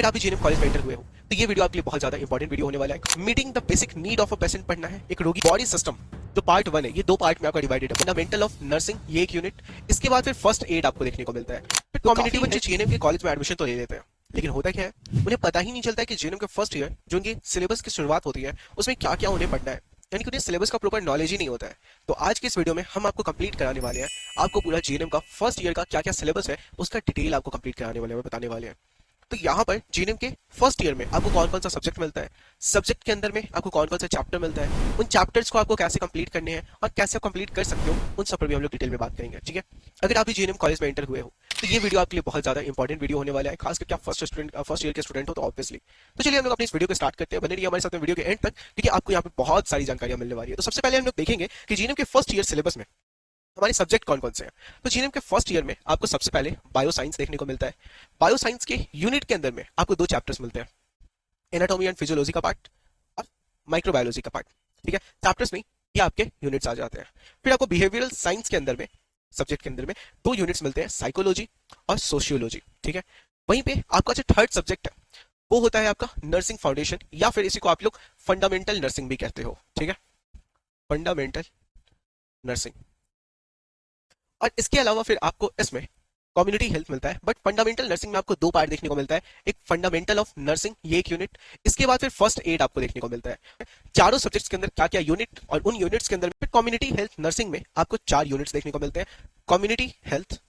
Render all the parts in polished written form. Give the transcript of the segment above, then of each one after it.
फिर आप GNM college में एंटर हुए हो तो ये वीडियो आपके लिए बहुत ज्यादा इंपॉर्टेंट वीडियो होने वाला है। Meeting the basic need of a patient पढ़ना है, एक रोगी बॉडी सिस्टम जो पार्ट 1 है, ये दो पार्ट में आपका डिवाइडेड है। फंडामेंटल ऑफ नर्सिंग ये एक यूनिट, इसके बाद फिर फर्स्ट एड आपको देखने को मिलता है। फिर कम्युनिटी बच्चे जीएनएम के कॉलेज में एडमिशन तो ले लेते हैं, लेकिन होता क्या है, उन्हें पता ही नहीं चलता है कि जीएनएम के फर्स्ट ईयर जो उनकी सिलेबस की शुरुआत होती है उसमें क्या क्या उन्हें पढ़ना है, यानी कि उन्हें सिलेबस का प्रॉपर नॉलेज ही नहीं होता है। तो आज के इस वीडियो में हम आपको कंप्लीट कराने वाले हैं, आपको पूरा जीएनएम का फर्स्ट ईयर का क्या क्या सिलेबस है उसका डिटेल आपको कंप्लीट कराने वाले हैं, बताने वाले हैं। तो यहाँ पर जीएनएम के फर्स्ट ईयर में आपको कौन कौन सा सब्जेक्ट मिलता है, सब्जेक्ट के अंदर में आपको कौन कौन सा चैप्टर मिलता है, उन चैप्टर्स को आपको कैसे कंप्लीट करने हैं और कैसे आप कंप्लीट कर सकते हो, उन सब पर भी हम लोग डिटेल में बात करेंगे। ठीक है, अगर आप भी जीएनएम कॉलेज में एंटर हुए हो तो ये वीडियो आपके लिए बहुत ज्यादा इंपॉर्टेंट वीडियो होने वाला है, खास करके आप फर्स्ट ईयर के स्टूडेंट हो तो ऑब्वियसली। तो चलिए हम लोग अपनी इस वीडियो को स्टार्ट करते हैं, बने रहिए हमारे साथ में वीडियो के एंड तक, क्योंकि आपको यहाँ पे बहुत सारी जानकारियां मिलने वाली है। तो सबसे पहले हम लोग देखेंगे कि जीएनएम के फर्स्ट ईयर सिलेबस में हमारे सब्जेक्ट कौन कौन से हैं। तो जीएनएम के फर्स्ट ईयर में आपको सबसे पहले बायो साइंस देखने को मिलता है। बायो साइंस के यूनिट के अंदर में आपको दो चैप्टर्स मिलते हैं, एनाटॉमी एंड फिजियोलॉजी का पार्ट और माइक्रोबायोलॉजी का पार्ट। ठीक है, चैप्टर्स नहीं, ये आपके यूनिट्स आ जाते हैं। फिर आपको बिहेवियरल साइंस के अंदर में, सब्जेक्ट के अंदर में दो यूनिट्स मिलते हैं, साइकोलॉजी और सोशियोलॉजी। ठीक है, वहीं पे आपका जो थर्ड सब्जेक्ट है वो होता है आपका नर्सिंग फाउंडेशन, या फिर इसी को आप लोग फंडामेंटल नर्सिंग भी कहते हो। ठीक है, फंडामेंटल नर्सिंग। और इसके अलावा फिर आपको इसमें कम्युनिटी हेल्थ मिलता है, बट फंडामेंटल नर्सिंग में आपको दो पार्ट देखने को मिलता है, एक फंडामेंटल ऑफ नर्सिंग ये एक यूनिट, इसके बाद फिर फर्स्ट एड आपको देखने को मिलता है। चारों सब्जेक्ट्स के अंदर क्या क्या यूनिट, और उन यूनिट्स के अंदर कम्युनिटी हेल्थ नर्सिंग में आपको 4 यूनिट्स देखने को मिलते हैं, कम्युनिटी हेल्थ,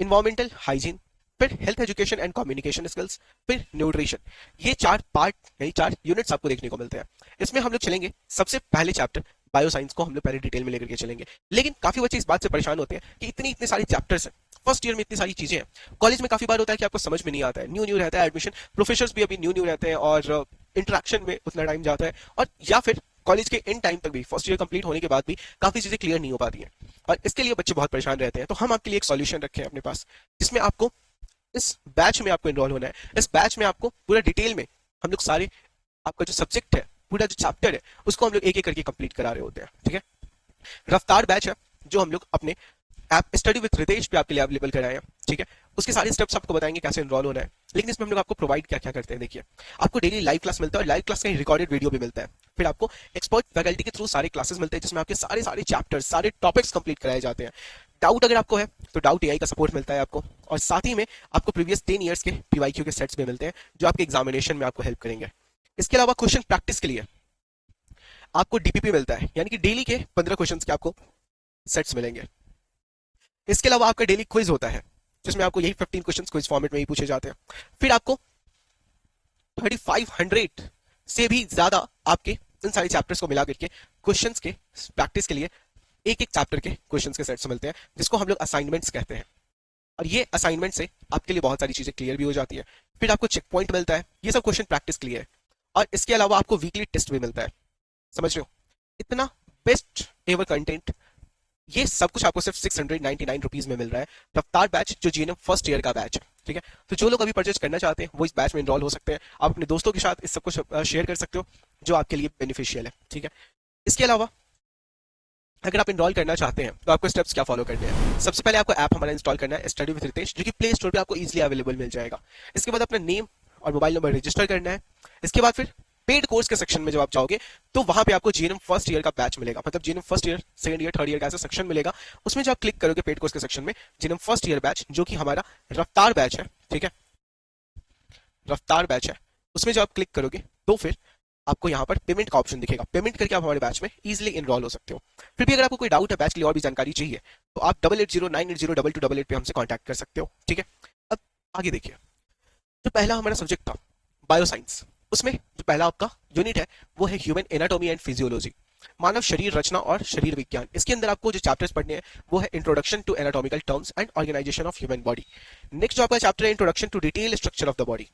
इन्वायरमेंटल हाइजीन, फिर health education and communication skills, फिर न्यूट्रिशन। ये 4 पार्ट, यही 4 यूनिट्स आपको देखने को मिलते हैं। इसमें हम लोग चलेंगे सबसे पहले चैप्टर बायो साइंस को हम लोग पहले डिटेल में लेकर के चलेंगे। लेकिन काफी बच्चे इस बात से परेशान होते हैं कि इतने सारे चैप्टर्स हैं, फर्स्ट ईयर में इतनी सारी चीजें हैं। कॉलेज में काफी बार होता है कि आपको समझ में नहीं आता है, न्यू रहता है एडमिशन, प्रोफेसर्स भी अभी न्यू रहते हैं और इंटरेक्शन में उतना टाइम जाता है, और या फिर कॉलेज के इन टाइम तक भी, फर्स्ट ईयर कंप्लीट होने के बाद भी काफी चीजें क्लियर नहीं हो पाती हैं, और इसके लिए बच्चे बहुत परेशान रहते हैं। तो हम आपके लिए एक सॉल्यूशन रखे हैं अपने पास, जिसमें आपको इस बैच में आपको एनरोल होना है। इस बैच में आपको पूरा डिटेल में हम लोग सारे आपका जो सब्जेक्ट है, पूरा जो चैप्टर है, उसको हम लोग एक एक करके कंप्लीट करा रहे होते हैं। ठीक है, रफ्तार बैच है जो हम लोग अपने ऐप स्टडी विद रितेश पे आपके लिए अवेलेबल कराए हैं। ठीक है, उसके सारे स्टेप्स आपको बताएंगे कैसे एनरोल होना है, लेकिन इसमें हम लोग आपको प्रोवाइड क्या क्या करते हैं। देखिए, आपको डेली लाइव क्लास मिलता है और लाइव क्लास का रिकॉर्डेड वीडियो भी मिलता है। फिर आपको एक्सपर्ट फैकल्टी के थ्रू सारे क्लासेस मिलते हैं, जिसमें आपके सारे चैप्टर्स, सारे टॉपिक्स कंप्लीट कराए जाते हैं। डाउट अगर आपको है तो डाउट एआई का सपोर्ट मिलता है आपको, और साथ ही में आपको प्रीवियस 10 ईयर्स के पीवाईक्यू के सेट्स भी मिलते हैं जो आपके एग्जामिनेशन में आपको हेल्प करेंगे। इसके अलावा क्वेश्चन प्रैक्टिस के लिए आपको डीपीपी मिलता है, यानी कि डेली के 15 क्वेश्चन के आपको सेट्स मिलेंगे। इसके अलावा आपका डेली क्विज होता है, जिसमें आपको यही 15 क्वेश्चन क्विज फॉर्मेट में ही पूछे जाते हैं। फिर आपको 3500 से भी ज्यादा आपके इन सारे चैप्टर्स को मिला करके क्वेश्चंस के प्रैक्टिस के लिए एक एक चैप्टर के क्वेश्चंस के सेट्स मिलते हैं, जिसको हम लोग असाइनमेंट्स कहते हैं। और ये असाइनमेंट से आपके लिए बहुत सारी चीजें क्लियर भी हो जाती है। फिर आपको चेक पॉइंट मिलता है, ये सब क्वेश्चन प्रैक्टिस के लिए है। और इसके अलावा आपको वीकली टेस्ट भी मिलता है। समझ रहे हो, इतना बेस्ट एवर कंटेंट, ये सब कुछ आपको सिर्फ 699 रुपीज में मिल रहा है। रफ्तार बैच जो जीएनएम फर्स्ट ईयर का बैच है। ठीक है, तो जो लोग अभी परचेज करना चाहते हैं वो इस बैच में एनरोल हो सकते हैं। आप अपने दोस्तों के साथ इस सब कुछ शेयर कर सकते हो जो आपके लिए बेनिफिशियल है। ठीक है, इसके अलावा अगर आप इनरोल करना चाहते हैं तो आपको स्टेप्स क्या फॉलो करने हैं। सबसे पहले आपको ऐप हमारा इंस्टॉल करना है, स्टडी विद रितेश, जो कि प्ले स्टोर पे आपको इजीली अवेलेबल मिल जाएगा। इसके बाद अपना नेम और मोबाइल नंबर रजिस्टर करना है। इसके बाद फिर पेड कोर्स के सेक्शन में जब आप जाओगे तो वहां पे आपको जीएनएम फर्स्ट ईयर का बैच मिलेगा, मतलब GNM first year, second year, third year का ऐसा सेक्शन मिलेगा। उसमें जब आप क्लिक करोगे पेड कोर्स के सेक्शन में, जीएनएम फर्स्ट ईयर बैच जो कि हमारा रफ्तार बैच है, ठीक है, रफ्तार बैच है, उसमें जब आप क्लिक करोगे तो फिर आपको यहाँ पर पेमेंट का ऑप्शन दिखेगा। पेमेंट करके आप हमारे बैच में इजीली इनरोल हो सकते हो। फिर भी अगर आपको कोई डाउट है, बैच के लिए और भी जानकारी चाहिए, तो आप 8809802288 पे हमसे कांटेक्ट कर सकते हो। ठीक है, अब आगे देखिए, जो पहला हमारा सब्जेक्ट था बायो साइंस, उसमें जो पहला आपका यूनिट है वो है ह्यूमन एनाटॉमी एंड फिजियोलॉजी, मानव शरीर रचना और शरीर विज्ञान। इसके अंदर आपको जो चैप्टर्स पढ़ने हैं वो है introduction to anatomical terms and organization of human body. Next जो आपका चैप्टर है introduction to detail structure of the body,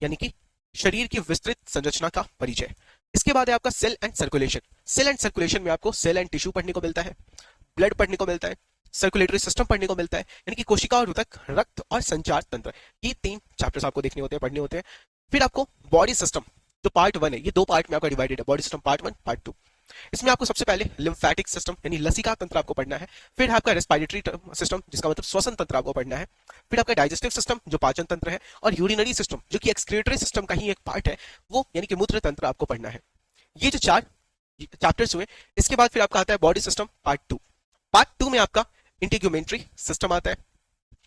यानी कि शरीर की विस्तृत संरचना का परिचय। इसके बाद है आपका cell and circulation. Cell and circulation में आपको सेल एंड टिश्यू पढ़ने को मिलता है, ब्लड पढ़ने को मिलता है, सर्कुलेटरी सिस्टम पढ़ने को मिलता है, यानी कि कोशिका और उतक, रक्त और संचार तंत्र। ये 3 चैप्टर्स आपको देखने होते हैं, पढ़ने होते हैं। फिर आपको बॉडी सिस्टम जो पार्ट 1 है, ये 2 पार्ट में आपका डिवाइडेड है, बॉडी सिस्टम पार्ट 1 पार्ट 2। इसमें आपको सबसे पहले लिम्फेटिक सिस्टम यानी लसिका तंत्र आपको पढ़ना है, फिर आपका रेस्पिरेटरी सिस्टम जिसका मतलब श्वसन तंत्र आपको पढ़ना है, फिर आपका डाइजेस्टिव सिस्टम जो पाचन तंत्र है, और यूरिनरी सिस्टम जो कि एक्सक्रीटरी सिस्टम का ही एक पार्ट है, वो यानी कि मूत्र तंत्र आपको पढ़ना है। ये जो 4 चैप्टर्स हुए, इसके बाद फिर आपका आता है बॉडी सिस्टम पार्ट 2। पार्ट 2 में आपका इंटीग्यूमेंट्री सिस्टम आता है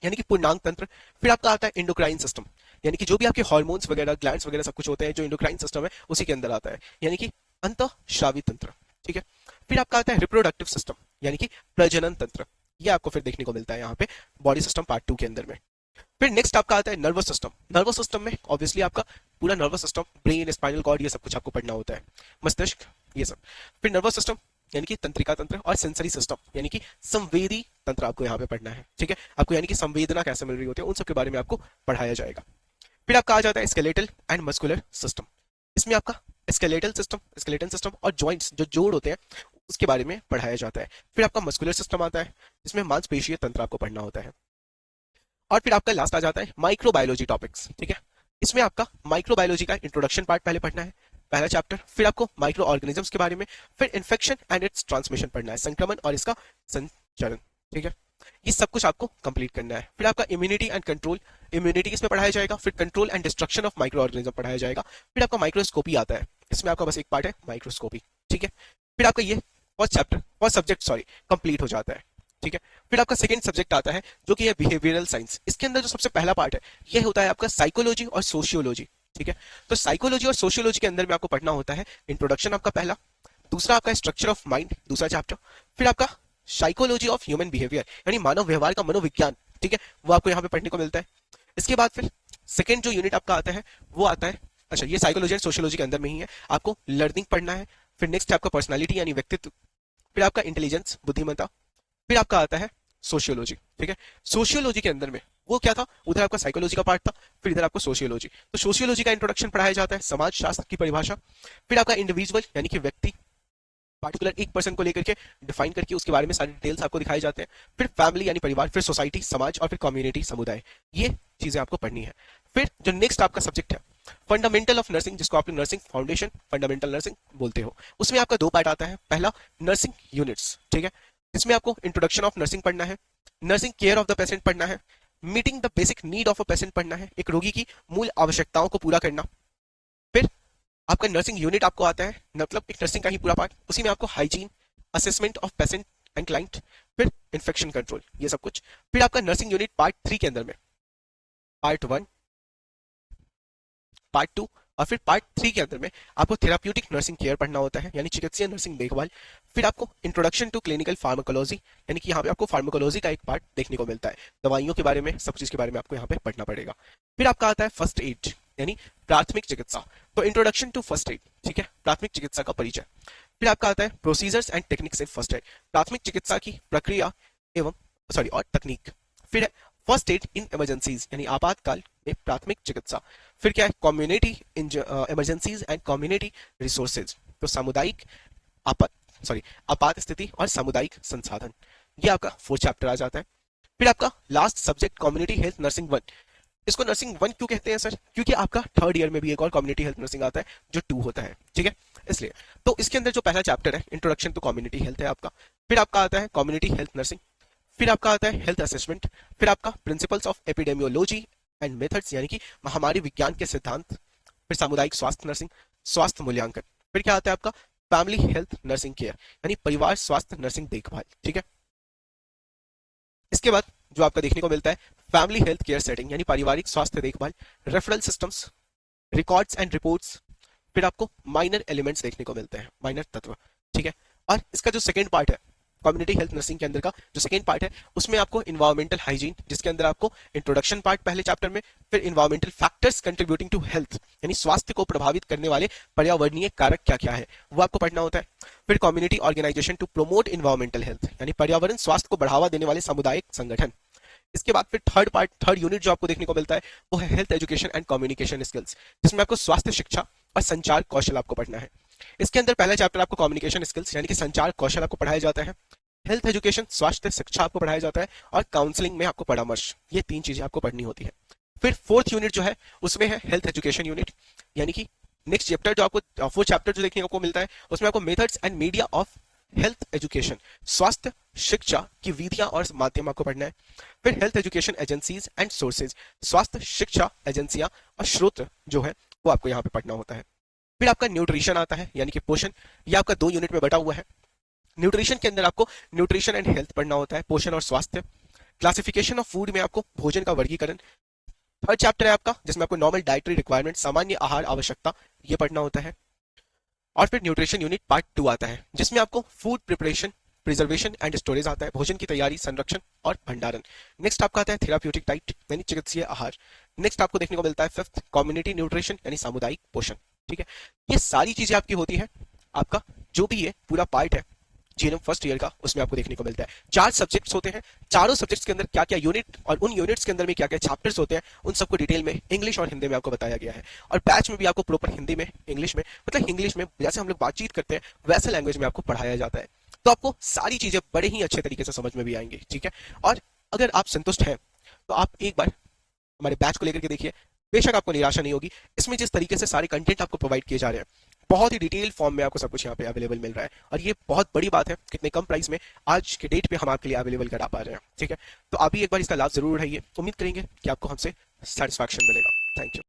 यानी कि पूर्णांग तंत्र, फिर आपका आता है इंडोक्राइन सिस्टम यानी कि जो भी आपके हार्मोन्स वगैरह ग्लैंड्स वगैरह सब कुछ होते हैं जो इंडोक्राइन सिस्टम है उसी के अंदर आता है, यानी कि अंतःस्रावी तंत्र, ठीक है। फिर आपका आता है रिप्रोडक्टिव सिस्टम यानी कि प्रजनन तंत्र, ये आपको फिर देखने को मिलता है यहाँ पे बॉडी सिस्टम पार्ट 2 के अंदर में। फिर नेक्स्ट आपका आता है नर्वस सिस्टम। नर्वस सिस्टम में ऑब्वियसली आपका पूरा nervous system, brain, spinal cord, ये सब कुछ आपको पढ़ना होता है, मस्तिष्क, ये सब। फिर नर्वस सिस्टम यानी कि तंत्रिका तंत्र, और सेंसरी सिस्टम यानी कि संवेदी तंत्र आपको यहाँ पे पढ़ना है, ठीक है। आपको यानी कि संवेदना कैसे मिल रही होती है उन सब के बारे में आपको पढ़ाया जाएगा। फिर आपका आ जाता है स्केलेटल एंड मस्कुलर सिस्टम। इसमें आपका स्केलेटल सिस्टम और जॉइंट्स जो जोड़ होते हैं उसके बारे में पढ़ाया जाता है। फिर आपका मस्कुलर सिस्टम आता है जिसमें मांसपेशीय तंत्र आपको पढ़ना होता है। और फिर आपका लास्ट आ जाता है माइक्रोबायोलॉजी टॉपिक्स, ठीक है। इसमें आपका माइक्रोबायोलॉजी का इंट्रोडक्शन पार्ट पहले पढ़ना है, पहला चैप्टर। फिर आपको माइक्रो ऑर्गेनिजम्स के बारे में, फिर इन्फेक्शन एंड इट्स ट्रांसमिशन पढ़ना है, संक्रमण और इसका संचरण, ठीक है। ये सब कुछ आपको कंप्लीट करना है। फिर आपका इम्यूनिटी एंड कंट्रोल, इम्यूनिटी इसमें पढ़ाया जाएगा। फिर control and destruction of micro organism पढ़ाया जाएगा। फिर आपका माइक्रोस्कोपी आता है, इसमें आपका बस एक पार्ट है माइक्रोस्कोपी, ठीक है। फिर आपका ये फर्स्ट सब्जेक्ट कंप्लीट हो जाता है, ठीक है। फिर आपका सेकंड सब्जेक्ट आता है जो कि है बिहेवियरल साइंस। इसके अंदर जो सबसे पहला पार्ट है ये होता है आपका साइकोलॉजी और सोशियोलॉजी, ठीक है। तो साइकोलॉजी और सोशियोलॉजी के अंदर में आपको पढ़ना होता है इंट्रोडक्शन आपका पहला, दूसरा आपका स्ट्रक्चर ऑफ माइंड दूसरा चैप्टर, फिर आपका साइकोलॉजी ऑफ ह्यूमन बिहेवियर यानी मानव व्यवहार का मनोविज्ञान, ठीक है, वो आपको यहाँ पे पढ़ने को मिलता है। इसके बाद फिर सेकेंड जो यूनिट आपका आता है वो आता है, अच्छा ये साइकोलॉजी एंड सोशियोलॉजी के अंदर में ही है, आपको लर्निंग पढ़ना है। फिर नेक्स्ट आपका पर्सनालिटी यानी व्यक्तित्व, फिर आपका इंटेलिजेंस बुद्धिमत्ता, फिर आपका आता है सोशियोलॉजी, ठीक है। सोशियोलॉजी के अंदर में वो क्या था, उधर आपका साइकोलॉजी का पार्ट था, फिर इधर आपको सोशियोलॉजी। तो सोशियोलॉजी का इंट्रोडक्शन पढ़ाया जाता है, समाज शास्त्र की परिभाषा, फिर आपका इंडिविजुअल यानी कि व्यक्ति, पार्टिकुलर एक पर्सन को लेकर के डिफाइन करके उसके बारे में सारे डिटेल्स आपको दिखाए जाते हैं। फिर फैमिली यानी परिवार, फिर सोसाइटी समाज, और फिर कम्युनिटी समुदाय, ये चीजें आपको पढ़नी है। फिर जो नेक्स्ट आपका सब्जेक्ट है फंडामेंटल ऑफ नर्सिंग, जिसको आप नर्सिंग फाउंडेशन फंडामेंटल नर्सिंग बोलते हो, उसमें आपका 2 पार्ट आता है। पहला नर्सिंग यूनिट्स, ठीक है, इसमें आपको इंट्रोडक्शन ऑफ नर्सिंग पढ़ना है, nursing care of the patient पढ़ना है, meeting the basic need of a patient पढ़ना है, एक रोगी की मूल आवश्यकताओं को पूरा करना। फिर आपका नर्सिंग यूनिट आपको आता है, मतलब एक नर्सिंग का ही पूरा पार्ट, उसी में आपको hygiene, assessment of patient and client, फिर इन्फेक्शन कंट्रोल, ये सब कुछ। फिर आपका नर्सिंग यूनिट पार्ट 3 के अंदर में पार्ट 1, पार्ट 2 और फिर पार्ट 3 के अंदर में आपको थेराप्यूटिक नर्सिंग केयर पढ़ना होता है यानी चिकित्सीय नर्सिंग देखभाल। फिर आपको इंट्रोडक्शन टू क्लिनिकल फार्माकोलॉजी यानी कि यहाँ पे आपको फार्माकोलॉजी का एक पार्ट देखने को मिलता है, दवाइयों के बारे में, सब चीज के बारे में आपको यहाँ पे पढ़ना पड़ेगा। फिर आपका आता है फर्स्ट एड यानी प्राथमिक चिकित्सा, तो इंट्रोडक्शन टू फर्स्ट एड, ठीक है, प्राथमिक चिकित्सा का परिचय। फिर आपका आता है procedures and techniques in first aid, प्राथमिक चिकित्सा की प्रक्रिया एवं और तकनीक। फिर है फर्स्ट एड इन इमरजेंसीज यानी आपातकाल में प्राथमिक चिकित्सा। फिर क्या है community emergencies and community resources, तो सामुदायिक आपात स्थिति और सामुदायिक संसाधन, ये आपका 4th चैप्टर आ जाता है। फिर आपका last subject community health nursing 1, इसको नर्सिंग 1 क्यों कहते हैं सर, क्योंकि आपका 3rd ईयर में भी एक और कम्युनिटी हेल्थ नर्सिंग आता है जो 2 होता है, ठीक है, इसलिए। तो इसके अंदर जो पहला चैप्टर है इंट्रोडक्शन टू कम्युनिटी हेल्थ है आपका, फिर आपका आता है कम्युनिटी हेल्थ नर्सिंग, फिर आपका आता है हेल्थ असेसमेंट, फिर आपका principles of epidemiology and methods यानी कि महामारी विज्ञान के सिद्धांत, फिर सामुदायिक स्वास्थ्य नर्सिंग, स्वास्थ्य मूल्यांकन, फिर क्या आता है आपका फैमिली हेल्थ नर्सिंग केयर यानी परिवार स्वास्थ्य नर्सिंग देखभाल, ठीक है। इसके बाद जो आपका देखने को मिलता है फैमिली हेल्थ केयर सेटिंग यानी पारिवारिक स्वास्थ्य देखभाल, referral systems, records and reports, फिर आपको माइनर एलिमेंट्स देखने को मिलते हैं, माइनर तत्व, ठीक है। और इसका जो सेकंड पार्ट है कम्युनिटी हेल्थ नर्सिंग के अंदर का जो सेकंड पार्ट है उसमें आपको इन्वायरमेंटल हाइजीन, जिसके अंदर आपको इंट्रोडक्शन पार्ट पहले चैप्टर में, फिर environmental factors contributing to health यानी स्वास्थ्य को प्रभावित करने वाले पर्यावरणीय कारक क्या क्या है वो आपको पढ़ना होता है। फिर community organization to promote environmental health यानी पर्यावरण स्वास्थ्य को बढ़ावा देने वाले सामुदायिक संगठन। इसके बाद फिर थर्ड यूनिट जो आपको देखने को मिलता है वो है health education and communication skills, जिसमें आपको स्वास्थ्य शिक्षा और संचार कौशल आपको पढ़ना है। इसके अंदर पहला चैप्टर आपको कम्युनिकेशन स्किल्स यानी कि संचार कौशल आपको पढ़ाया जाता है, हेल्थ एजुकेशन स्वास्थ्य शिक्षा आपको पढ़ाया जाता है, और काउंसलिंग में आपको परामर्श, ये 3 चीजें आपको पढ़नी होती है। फिर 4th यूनिट जो है उसमें है हेल्थ एजुकेशन यूनिट यानी कि नेक्स्ट चैप्टर जो आपको फोर्थ चैप्टर जो देखने को मिलता है उसमें आपको methods and media of health education, स्वास्थ्य शिक्षा की विधियां और माध्यम आपको पढ़ना है। फिर health education agencies and sources, स्वास्थ्य शिक्षा एजेंसियां और स्रोत जो है वो आपको यहाँ पे पढ़ना होता है। फिर आपका न्यूट्रिशन आता है यानी कि पोषण, ये आपका 2 यूनिट में बटा हुआ है। न्यूट्रिशन के अंदर आपको न्यूट्रिशन एंड हेल्थ पढ़ना होता है, पोषण और स्वास्थ्य। क्लासिफिकेशन ऑफ फूड में आपको भोजन का वर्गीकरण। थर्ड चैप्टर है आपका जिसमें आपको नॉर्मल डाइटरी रिक्वायरमेंट, सामान्य आहार आवश्यकता, ये पढ़ना होता है। और फिर न्यूट्रिशन यूनिट पार्ट 2 आता है जिसमें आपको food preparation, preservation and storage आता है, भोजन की तैयारी, संरक्षण और भंडारण। नेक्स्ट आपका आता है थेराप्यूटिक डाइट यानी चिकित्सीय आहार। नेक्स्ट आपको देखने को मिलता है फिफ्थ कम्युनिटी न्यूट्रिशन यानी सामुदायिक पोषण। ठीक है, ये सारी चीजें आपकी होती है, आपका जो भी ये पूरा पार्ट है जीएनएम फर्स्ट ईयर का उसमें आपको देखने को मिलता है। 4 सब्जेक्ट्स होते हैं, चारों सब्जेक्ट्स के अंदर क्या क्या यूनिट और उन यूनिट्स के अंदर में क्या क्या चैप्टर्स होते हैं उन सबको डिटेल में इंग्लिश और हिंदी में आपको बताया गया है। और बैच में भी आपको प्रॉपर हिंदी में, इंग्लिश में, मतलब इंग्लिश में जैसे हम लोग बातचीत करते हैं वैसे लैंग्वेज में आपको पढ़ाया जाता है, तो आपको सारी चीजें बड़े ही अच्छे तरीके से समझ में भी आएंगी। ठीक है, और अगर आप संतुष्ट हैं तो आप एक बार हमारे बैच को लेकर के देखिए, बेशक आपको निराशा नहीं होगी। इसमें जिस तरीके से सारे कंटेंट आपको प्रोवाइड किए जा रहे हैं बहुत ही डिटेल फॉर्म में आपको सब कुछ यहाँ पे अवेलेबल मिल रहा है, और ये बहुत बड़ी बात है कितने कम प्राइस में आज के डेट पे हम आपके लिए अवेलेबल करा पा रहे हैं। ठीक है, तो आप भी एक बार इसका लाभ जरूर उठाइए, उम्मीद करेंगे कि आपको हमसे सेटिस्फैक्शन मिलेगा। Thank you.